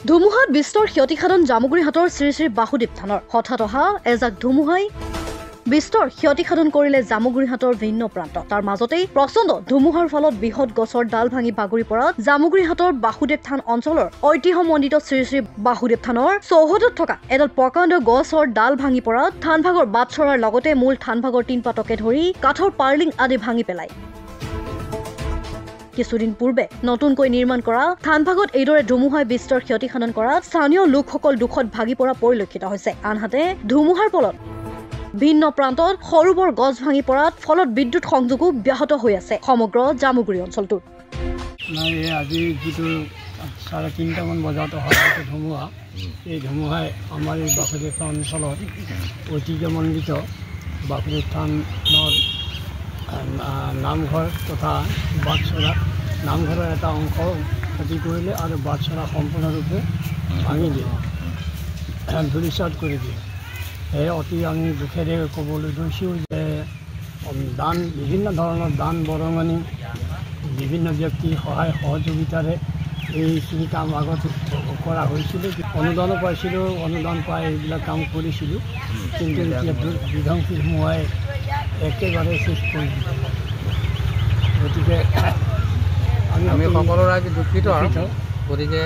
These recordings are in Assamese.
ধুমুহাত বিস্তৰ ক্ষতিসাধন জামুগুৰিহাটৰ শ্ৰী শ্ৰী বাসুদেৱ থানৰ হঠাৎ অহা এজাক ধুমুহাই বিস্তৰ ক্ষতিসাধন কৰিলে জামুগুৰিহাটৰ ভিন্ন প্ৰান্ত। তাৰ মাজতেই প্ৰচণ্ড ধুমুহাৰ ফলত বৃহৎ গছৰ ডাল ভাঙি বাগৰি পৰাত জামুগুৰিহাটৰ বাসুদেৱ থান অঞ্চলৰ ঐতিহ্যমণ্ডিত শ্ৰী শ্ৰী বাসুদেৱ থানৰ চৌহদত থকা এডাল প্ৰকাণ্ড গছৰ ডাল ভাঙি পৰাত থানভাগৰ বাট চৰাৰ লগতে মূল থানভাগৰ টিনপাতকে ধৰি কাঠৰ পাৰ্লিং আদি ভাঙি পেলায়। কিছুদিন পূৰ্বে নতুনকৈ নিৰ্মাণ কৰা থানভাগত এইদৰে ধুমুহাই বিস্তৰ ক্ষতিসাধন কৰাত স্থানীয় লোকসকল দুখত ভাগি পৰা পৰিলক্ষিত হৈছে। আনহাতে ধুমুহাৰ ফলত ভিন্ন প্ৰান্তত সৰু বৰ গছ ভাঙি পৰাত ফলত বিদ্যুৎ সংযোগো ব্যাহত হৈ আছে সমগ্ৰ জামুগুৰি অঞ্চলটোত। আজি যিটো 3:30 বজাত অহা ধুমুহা, এই ধুমুহাই আমাৰ এই বাসুদেৱ থান অঞ্চলত ঐতিহ্যমণ্ডিত বাসুদেৱ থানৰ নামঘৰ তথা বাটচৰা নামঘৰৰ এটা অংশ ক্ষতি কৰিলে আৰু বাটচৰা সম্পূৰ্ণৰূপে ভাঙি দিয়ে, ধূলিসাৎ কৰি দিয়ে। সেয়ে অতি আমি দুখেৰে ক'বলৈ গৈছোঁ যে বিভিন্ন ধৰণৰ দান বৰঙণি বিভিন্ন ব্যক্তিৰ সহায় সহযোগিতাৰে এইখিনি কাম আগত কৰা হৈছিলে। অনুদানো পাইছিলোঁ, অনুদান পাই এইবিলাক কাম কৰিছিলোঁ, কিন্তু এতিয়া বিধ্বংসী ধুমুহাই একেবাৰে শেষ কৰি দিলে। গতিকে আমি সকলো ৰাইজ দুখিত। গতিকে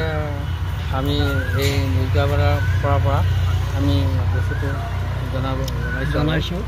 আমি এই পৰা আমি বস্তুটো জনাইছোঁ।